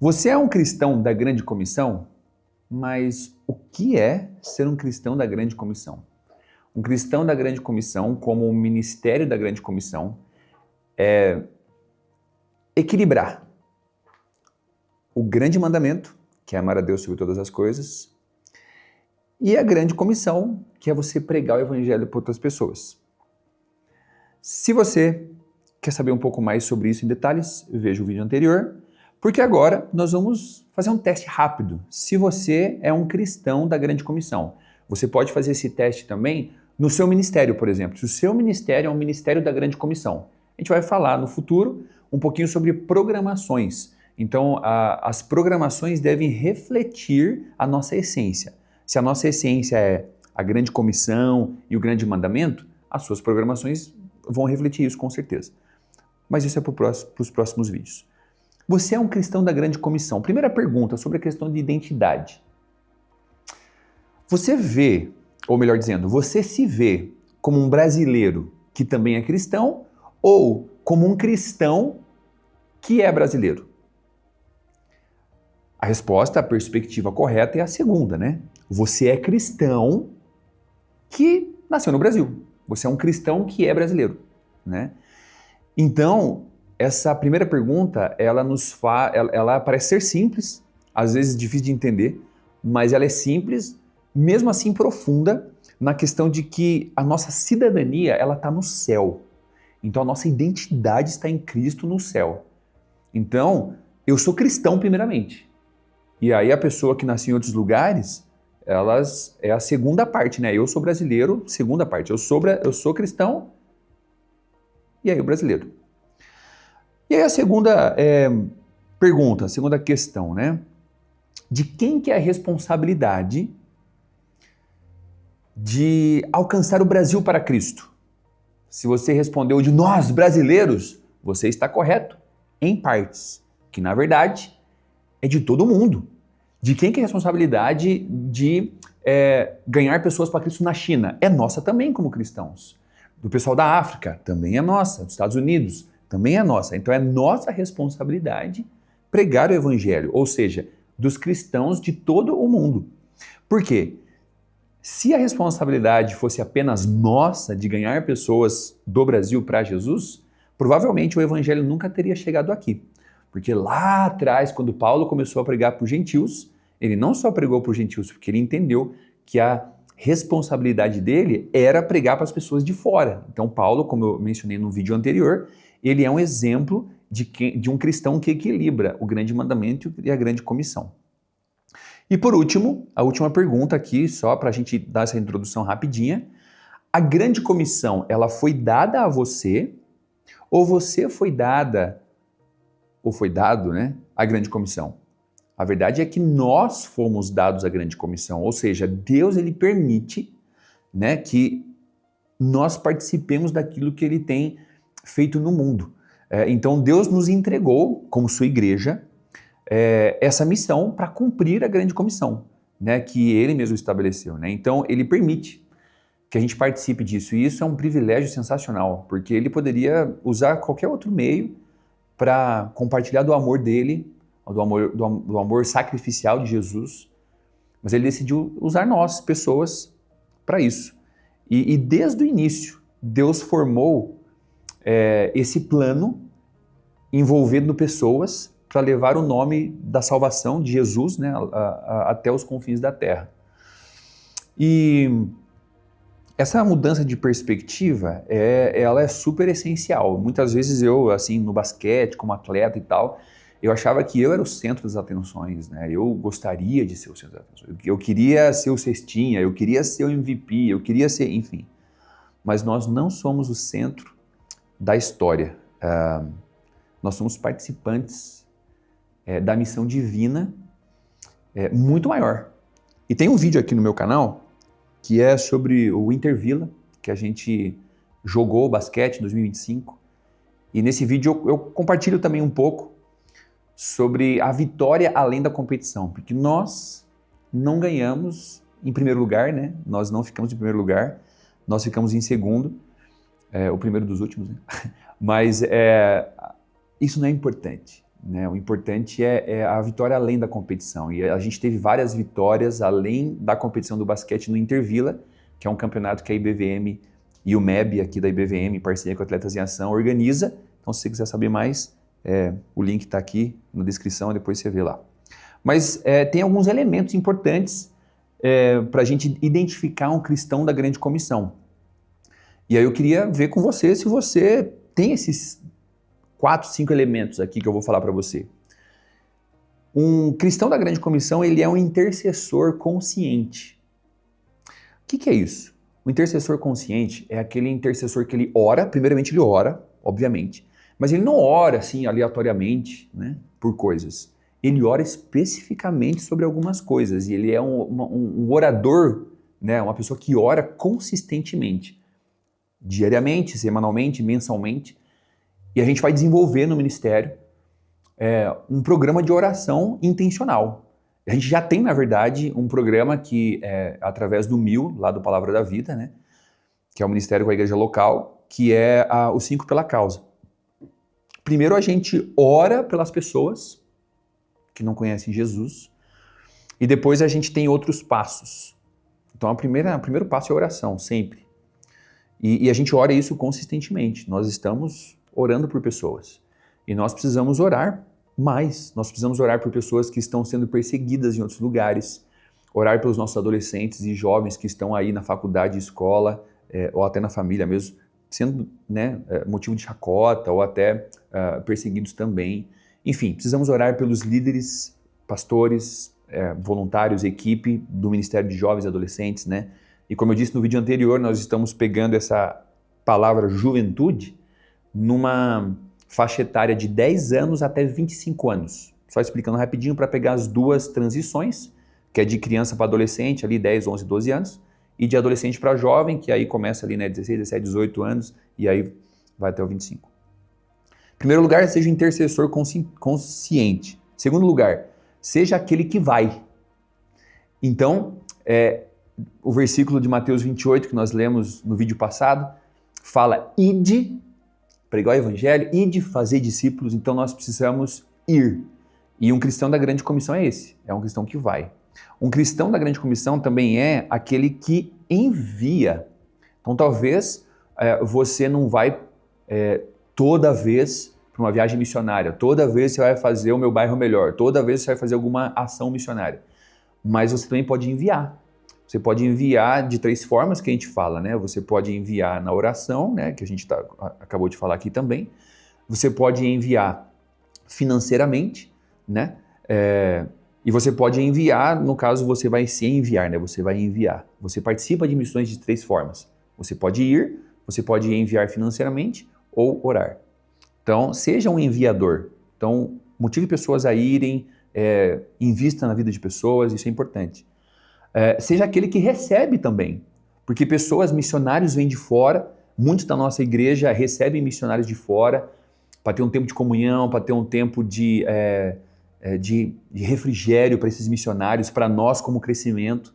Você é um cristão da Grande Comissão? Mas o que é ser um cristão da Grande Comissão? Um cristão da Grande Comissão, como o ministério da Grande Comissão, é equilibrar o grande mandamento, que é amar a Deus sobre todas as coisas, e a Grande Comissão, que é você pregar o Evangelho para outras pessoas. Se você quer saber um pouco mais sobre isso em detalhes, veja o vídeo anterior, porque agora nós vamos fazer um teste rápido. Se você é um cristão da Grande Comissão, você pode fazer esse teste também no seu ministério, por exemplo. Se o seu ministério é um ministério da Grande Comissão, a gente vai falar no futuro um pouquinho sobre programações. Então, as programações devem refletir a nossa essência. Se a nossa essência é a Grande Comissão e o Grande Mandamento, as suas programações vão refletir isso com certeza. Mas isso é para os próximos vídeos. Você é um cristão da Grande Comissão. Primeira pergunta sobre a questão de identidade. Você vê, ou melhor dizendo, você se vê como um brasileiro que também é cristão ou como um cristão que é brasileiro? A resposta, a perspectiva correta é a segunda, né? Você é cristão que nasceu no Brasil. Você é um cristão que é brasileiro, né? Então, essa primeira pergunta, ela parece ser simples, às vezes difícil de entender, mas ela é simples, mesmo assim profunda, na questão de que a nossa cidadania, ela está no céu. Então, a nossa identidade está em Cristo no céu. Então, eu sou cristão primeiramente. E aí a pessoa que nasceu em outros lugares, é a segunda parte, né? Eu sou brasileiro, segunda parte. Eu sou cristão, e aí o brasileiro. E aí a segunda pergunta, a segunda questão, né? De quem que é a responsabilidade de alcançar o Brasil para Cristo? Se você respondeu de nós, brasileiros, você está correto, em partes, que na verdade é de todo mundo. De quem que é a responsabilidade de ganhar pessoas para Cristo na China? É nossa também como cristãos. Do pessoal da África, também é nossa. Dos Estados Unidos, também é nossa. Então é nossa responsabilidade pregar o Evangelho, ou seja, dos cristãos de todo o mundo. Por quê? Se a responsabilidade fosse apenas nossa de ganhar pessoas do Brasil para Jesus, provavelmente o Evangelho nunca teria chegado aqui. Porque lá atrás, quando Paulo começou a pregar para os gentios, ele não só pregou para os gentios, porque ele entendeu que a responsabilidade dele era pregar para as pessoas de fora. Então Paulo, como eu mencionei no vídeo anterior, ele é um exemplo de um cristão que equilibra o grande mandamento e a grande comissão. E por último, a última pergunta aqui, só para a gente dar essa introdução rapidinha. A grande comissão, ela foi dada a você ou você foi dada, ou foi dado, né, a grande comissão? A verdade é que nós fomos dados a grande comissão, ou seja, Deus ele permite, né, que nós participemos daquilo que ele tem feito no mundo. Então Deus nos entregou, como sua igreja, essa missão para cumprir a grande comissão, né, que ele mesmo estabeleceu, né? Então ele permite que a gente participe disso, e isso é um privilégio sensacional, porque ele poderia usar qualquer outro meio para compartilhar do amor dele, do amor sacrificial de Jesus, mas ele decidiu usar nós, pessoas, para isso. E desde o início, Deus formou esse plano envolvendo pessoas para levar o nome da salvação de Jesus, né, até os confins da terra. E essa mudança de perspectiva, ela é super essencial. Muitas vezes eu, assim, no basquete, como atleta e tal, eu achava que eu era o centro das atenções, né? Eu gostaria de ser o centro das atenções. Eu queria ser o cestinha, eu queria ser o MVP, eu queria ser, enfim. Mas nós não somos o centro da história. Nós somos participantes da missão divina muito maior. E tem um vídeo aqui no meu canal que é sobre o Inter Vila, que a gente jogou basquete em 2025. E nesse vídeo eu compartilho também um pouco sobre a vitória além da competição, porque nós não ganhamos em primeiro lugar, né? Nós não ficamos em primeiro lugar, nós ficamos em segundo, o primeiro dos últimos, né? Mas isso não é importante. né? O importante é a vitória além da competição. E a gente teve várias vitórias além da competição do basquete no Intervila, que é um campeonato que a IBVM e o MEB aqui da IBVM, em parceria com Atletas em Ação, organiza. Então, se você quiser saber mais, o link está aqui na descrição, depois você vê lá. Mas tem alguns elementos importantes para a gente identificar um cristão da grande comissão. E aí eu queria ver com você se você tem esses 4, 5 elementos aqui que eu vou falar para você. Um cristão da grande comissão, ele é um intercessor consciente. O que é isso? O intercessor consciente é aquele intercessor que ele ora, primeiramente ele ora, obviamente, mas ele não ora assim aleatoriamente, né, por coisas. Ele ora especificamente sobre algumas coisas e ele é um orador, né, uma pessoa que ora consistentemente, diariamente, semanalmente, mensalmente, e a gente vai desenvolver no ministério um programa de oração intencional. A gente já tem, na verdade, um programa que é através do MIL, lá do Palavra da Vida, né, que é o Ministério com a Igreja Local, que é o 5 pela Causa. Primeiro a gente ora pelas pessoas que não conhecem Jesus, e depois a gente tem outros passos. Então o primeiro passo é a oração, sempre. E a gente ora isso consistentemente. Nós estamos orando por pessoas. E nós precisamos orar mais. Nós precisamos orar por pessoas que estão sendo perseguidas em outros lugares, orar pelos nossos adolescentes e jovens que estão aí na faculdade, escola, ou até na família mesmo, sendo, né, motivo de chacota ou até perseguidos também. Enfim, precisamos orar pelos líderes, pastores, voluntários, equipe do Ministério de Jovens e Adolescentes, né? E como eu disse no vídeo anterior, nós estamos pegando essa palavra juventude numa faixa etária de 10 anos até 25 anos. Só explicando rapidinho para pegar as duas transições, que é de criança para adolescente, ali 10, 11, 12 anos, e de adolescente para jovem, que aí começa ali, né, 16, 17, 18 anos, e aí vai até o 25. Em primeiro lugar, seja um intercessor consciente. Em segundo lugar, seja aquele que vai. Então, o versículo de Mateus 28, que nós lemos no vídeo passado, fala: ide, pregar o evangelho, ide fazer discípulos. Então nós precisamos ir. E um cristão da grande comissão é esse, é um cristão que vai. Um cristão da grande comissão também é aquele que envia. Então talvez você não vai toda vez para uma viagem missionária, toda vez você vai fazer o Meu Bairro Melhor, toda vez você vai fazer alguma ação missionária. Mas você também pode enviar. Você pode enviar de 3 formas que a gente fala, né? Você pode enviar na oração, né? Que a gente acabou de falar aqui também. Você pode enviar financeiramente, né? E você pode enviar, no caso você vai se enviar, né? Você vai enviar. Você participa de missões de 3 formas. Você pode ir, você pode enviar financeiramente ou orar. Então, seja um enviador. Então, motive pessoas a irem, invista na vida de pessoas, isso é importante. Seja aquele que recebe também, porque missionários vêm de fora, muitos da nossa igreja recebem missionários de fora para ter um tempo de comunhão, para ter um tempo de refrigério para esses missionários, para nós como crescimento.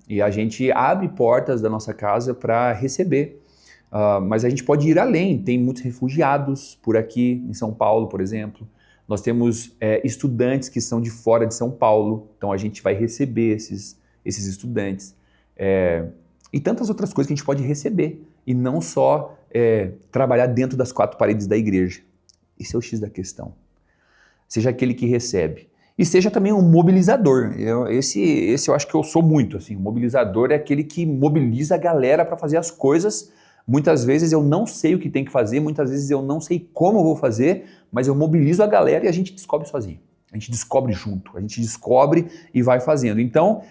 E a gente abre portas da nossa casa para receber. Mas a gente pode ir além, tem muitos refugiados por aqui, em São Paulo, por exemplo. Nós temos estudantes que são de fora de São Paulo, então a gente vai receber esses estudantes. E tantas outras coisas que a gente pode receber, e não só trabalhar dentro das 4 paredes da igreja. Esse é o X da questão. Seja aquele que recebe. E seja também um mobilizador. Esse eu acho que eu sou muito. Assim. O mobilizador é aquele que mobiliza a galera para fazer as coisas. Muitas vezes eu não sei o que tem que fazer, muitas vezes eu não sei como eu vou fazer, mas eu mobilizo a galera e a gente descobre sozinho. A gente descobre junto, a gente descobre e vai fazendo. Então,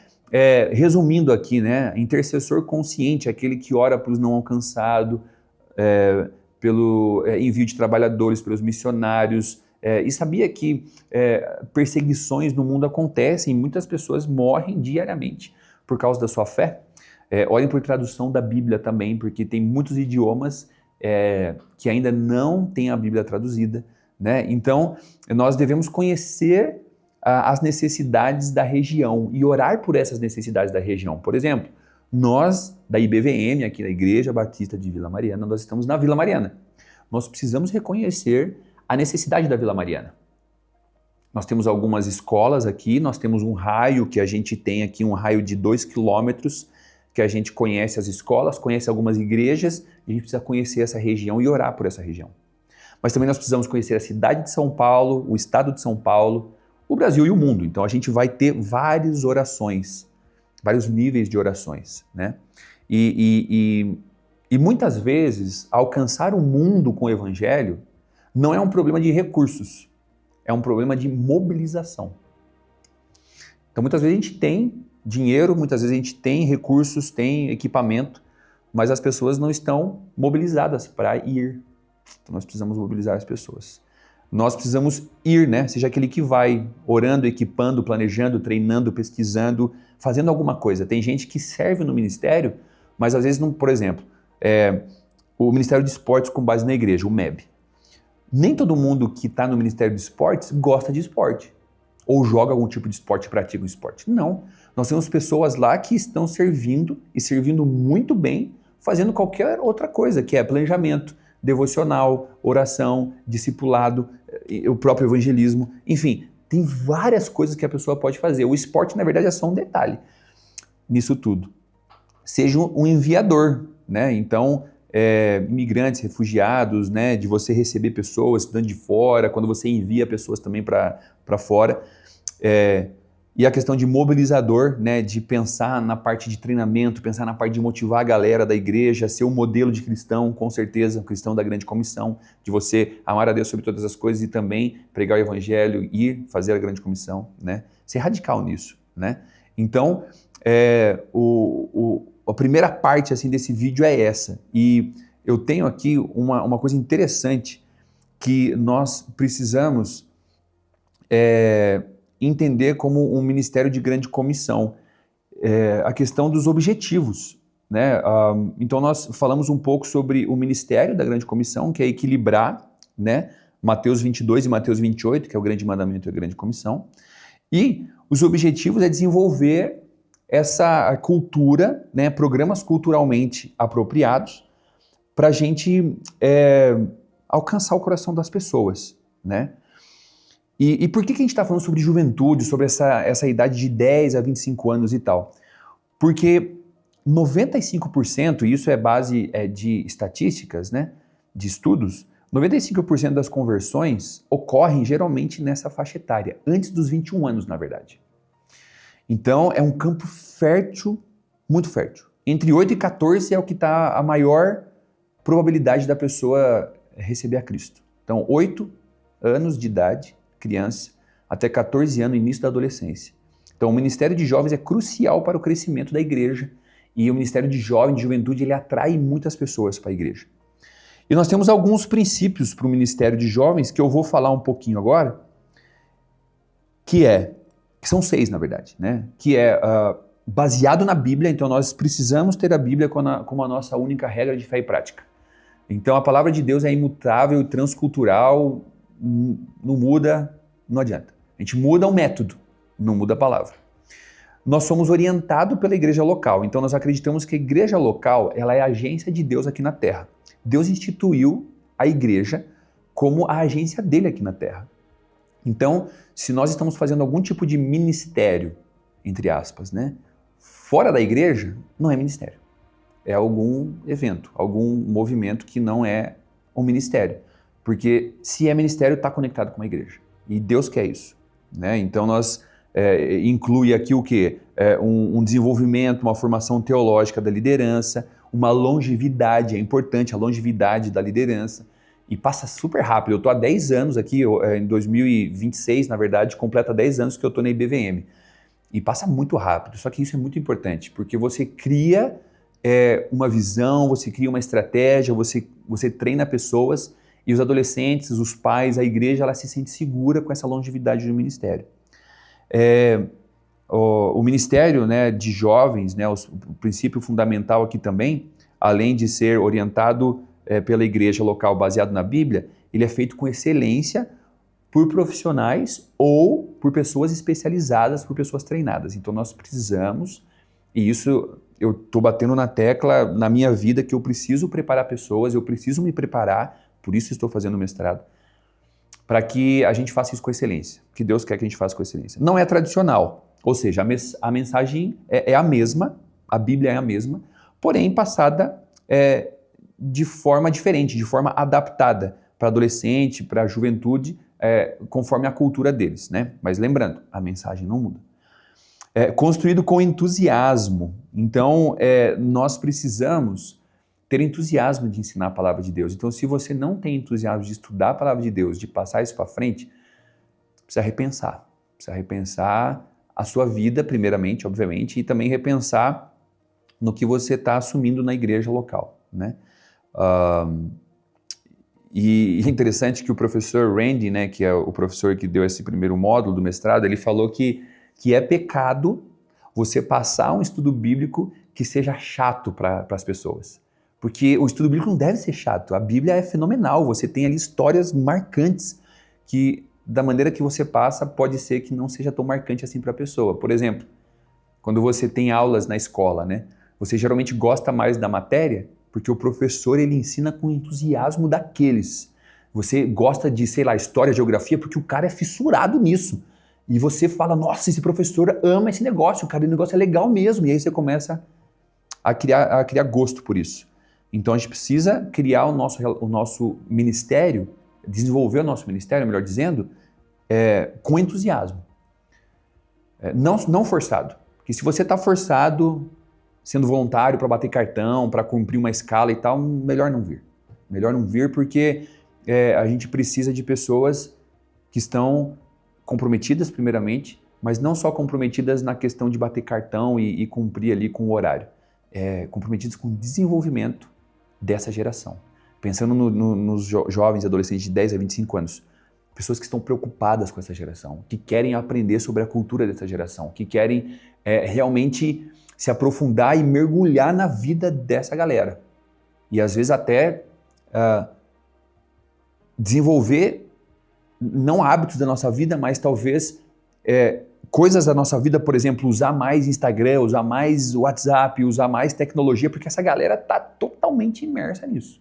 resumindo aqui, né, intercessor consciente, aquele que ora pelos não alcançados, pelo envio de trabalhadores, pelos missionários. E sabia que perseguições no mundo acontecem, muitas pessoas morrem diariamente por causa da sua fé. Olhem por tradução da Bíblia também, porque tem muitos idiomas que ainda não têm a Bíblia traduzida, né? Então, nós devemos conhecer as necessidades da região e orar por essas necessidades da região. Por exemplo, nós da IBVM, aqui da Igreja Batista de Vila Mariana, nós estamos na Vila Mariana. Nós precisamos reconhecer a necessidade da Vila Mariana. Nós temos algumas escolas aqui, nós temos um raio que a gente tem aqui, um raio de 2 quilômetros, que a gente conhece as escolas, conhece algumas igrejas, e a gente precisa conhecer essa região e orar por essa região. Mas também nós precisamos conhecer a cidade de São Paulo, o estado de São Paulo, o Brasil e o mundo. Então a gente vai ter várias orações, vários níveis de orações, né? E muitas vezes alcançar o mundo com o evangelho não é um problema de recursos, é um problema de mobilização. Então muitas vezes a gente tem dinheiro, muitas vezes a gente tem recursos, tem equipamento, mas as pessoas não estão mobilizadas para ir. Então nós precisamos mobilizar as pessoas. Nós precisamos ir, né? Seja aquele que vai orando, equipando, planejando, treinando, pesquisando, fazendo alguma coisa. Tem gente que serve no ministério, mas às vezes não, por exemplo, o Ministério de Esportes com base na igreja, o MEB. Nem todo mundo que está no Ministério de Esportes gosta de esporte. Ou joga algum tipo de esporte, pratica um esporte. Não. Nós temos pessoas lá que estão servindo e servindo muito bem, fazendo qualquer outra coisa, que é planejamento, devocional, oração, discipulado, o próprio evangelismo. Enfim, tem várias coisas que a pessoa pode fazer. O esporte, na verdade, é só um detalhe nisso tudo. Seja um enviador, né? Então, imigrantes, refugiados, né? De você receber pessoas estudando de fora, quando você envia pessoas também para fora. E a questão de mobilizador, né, de pensar na parte de treinamento, pensar na parte de motivar a galera da igreja, ser um modelo de cristão, com certeza, um cristão da grande comissão, de você amar a Deus sobre todas as coisas e também pregar o evangelho e fazer a grande comissão, né? Ser radical nisso, né? Então, a primeira parte assim, desse vídeo é essa. E eu tenho aqui uma coisa interessante que nós precisamos entender como um ministério de grande comissão, a questão dos objetivos, né? Então nós falamos um pouco sobre o ministério da grande comissão, que é equilibrar, né? Mateus 22 e Mateus 28, que é o grande mandamento e a grande comissão, e os objetivos é desenvolver essa cultura, né? Programas culturalmente apropriados para a gente alcançar o coração das pessoas, né? E por que a gente está falando sobre juventude, sobre essa idade de 10 a 25 anos e tal? Porque 95%, e isso é base de estatísticas, né, de estudos, 95% das conversões ocorrem geralmente nessa faixa etária, antes dos 21 anos, na verdade. Então é um campo fértil, muito fértil. Entre 8 e 14 é o que está a maior probabilidade da pessoa receber a Cristo. Então 8 anos de idade, criança, até 14 anos, início da adolescência. Então o Ministério de Jovens é crucial para o crescimento da igreja e o Ministério de Jovens, de Juventude, ele atrai muitas pessoas para a igreja. E nós temos alguns princípios para o Ministério de Jovens que eu vou falar um pouquinho agora, que são 6 na verdade, né? Que é baseado na Bíblia, então nós precisamos ter a Bíblia como a nossa única regra de fé e prática. Então a palavra de Deus é imutável e transcultural, não muda, não adianta. A gente muda o método, não muda a palavra. Nós somos orientados pela igreja local, então nós acreditamos que a igreja local ela é a agência de Deus aqui na Terra. Deus instituiu a igreja como a agência dele aqui na Terra. Então, se nós estamos fazendo algum tipo de ministério, entre aspas, né, fora da igreja, não é ministério. É algum evento, algum movimento que não é um ministério. Porque se é ministério, está conectado com a igreja. E Deus quer isso, né? Então nós inclui aqui o quê? Um desenvolvimento, uma formação teológica da liderança, uma longevidade, é importante a longevidade da liderança. E passa super rápido. Eu estou há 10 anos aqui, em 2026, na verdade, completa 10 anos que eu estou na IBVM. E passa muito rápido, só que isso é muito importante, porque você cria uma visão, você cria uma estratégia, você treina pessoas. E os adolescentes, os pais, a igreja, ela se sente segura com essa longevidade do ministério. O ministério, né, de jovens, né, o princípio fundamental aqui também, além de ser orientado pela igreja local baseado na Bíblia, ele é feito com excelência por profissionais ou por pessoas especializadas, por pessoas treinadas. Então nós precisamos, e isso eu estou batendo na tecla na minha vida, que eu preciso preparar pessoas, eu preciso me preparar. Por isso estou fazendo o mestrado. para que a gente faça isso com excelência, que Deus quer que a gente faça com excelência. Não é tradicional, ou seja, a mensagem é a mesma, a Bíblia é a mesma, porém passada de forma diferente, de forma adaptada para adolescente, para juventude, conforme a cultura deles, né? Mas lembrando, a mensagem não muda. Construído com entusiasmo. Então, nós precisamos ter entusiasmo de ensinar a palavra de Deus. Então, se você não tem entusiasmo de estudar a palavra de Deus, de passar isso para frente, precisa repensar. Precisa repensar a sua vida, primeiramente, obviamente, e também repensar no que você está assumindo na igreja local, né? E é interessante que o professor Randy, né, que é o professor que deu esse primeiro módulo do mestrado, ele falou que é pecado você passar um estudo bíblico que seja chato para as pessoas. Porque o estudo bíblico não deve ser chato. A Bíblia é fenomenal. Você tem ali histórias marcantes que, da maneira que você passa, pode ser que não seja tão marcante assim para a pessoa. Por exemplo, quando você tem aulas na escola, né? Você geralmente gosta mais da matéria porque o professor ele ensina com entusiasmo daqueles. Você gosta de, sei lá, história, geografia, porque o cara é fissurado nisso. E você fala, nossa, esse professor ama esse negócio, cara, o negócio é legal mesmo. E aí você começa a criar gosto por isso. Então a gente precisa criar o nosso ministério, desenvolver o nosso ministério, melhor dizendo, com entusiasmo. Não forçado. Porque se você está forçado, sendo voluntário para bater cartão, para cumprir uma escala e tal, melhor não vir. Melhor não vir porque a gente precisa de pessoas que estão comprometidas primeiramente, mas não só comprometidas na questão de bater cartão e cumprir ali com o horário. Comprometidas com o desenvolvimento dessa geração. Pensando nos jovens e adolescentes de 10 a 25 anos. Pessoas que estão preocupadas com essa geração, que querem aprender sobre a cultura dessa geração, que querem realmente se aprofundar e mergulhar na vida dessa galera. E às vezes até desenvolver, não hábitos da nossa vida, mas talvez coisas da nossa vida, por exemplo, usar mais Instagram, usar mais WhatsApp, usar mais tecnologia, porque essa galera está totalmente imersa nisso.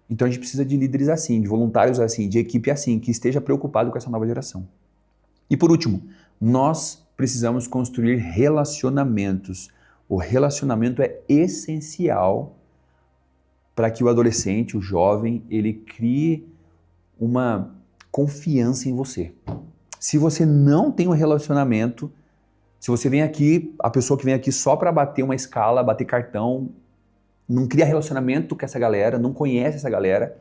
Então a gente precisa de líderes assim, de voluntários assim, de equipe assim, que esteja preocupado com essa nova geração. E por último, nós precisamos construir relacionamentos. O relacionamento é essencial para que o adolescente, o jovem, ele crie uma confiança em você. Se você não tem um relacionamento, se você vem aqui, a pessoa que vem aqui só para bater uma escala, bater cartão, não cria relacionamento com essa galera, não conhece essa galera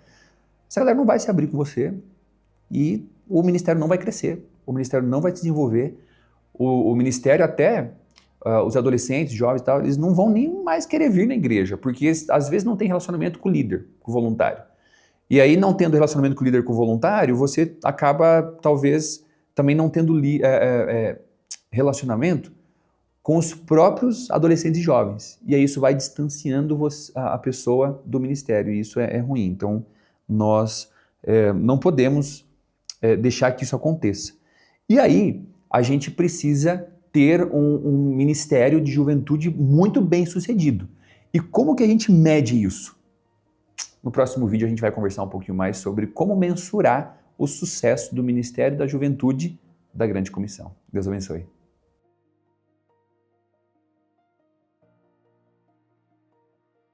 não vai se abrir com você e o ministério não vai crescer, o ministério não vai se desenvolver, o ministério até, os adolescentes, jovens e tal, eles não vão nem mais querer vir na igreja, porque às vezes não tem relacionamento com o líder, com o voluntário. E aí, não tendo relacionamento com o líder, com o voluntário, você acaba, talvez, também não tendo relacionamento com os próprios adolescentes e jovens. E aí isso vai distanciando a pessoa do ministério, e isso é ruim. Então, nós não podemos deixar que isso aconteça. E aí, a gente precisa ter um ministério de juventude muito bem sucedido. E como que a gente mede isso? No próximo vídeo a gente vai conversar um pouquinho mais sobre como mensurar o sucesso do Ministério da Juventude da Grande Comissão. Deus abençoe.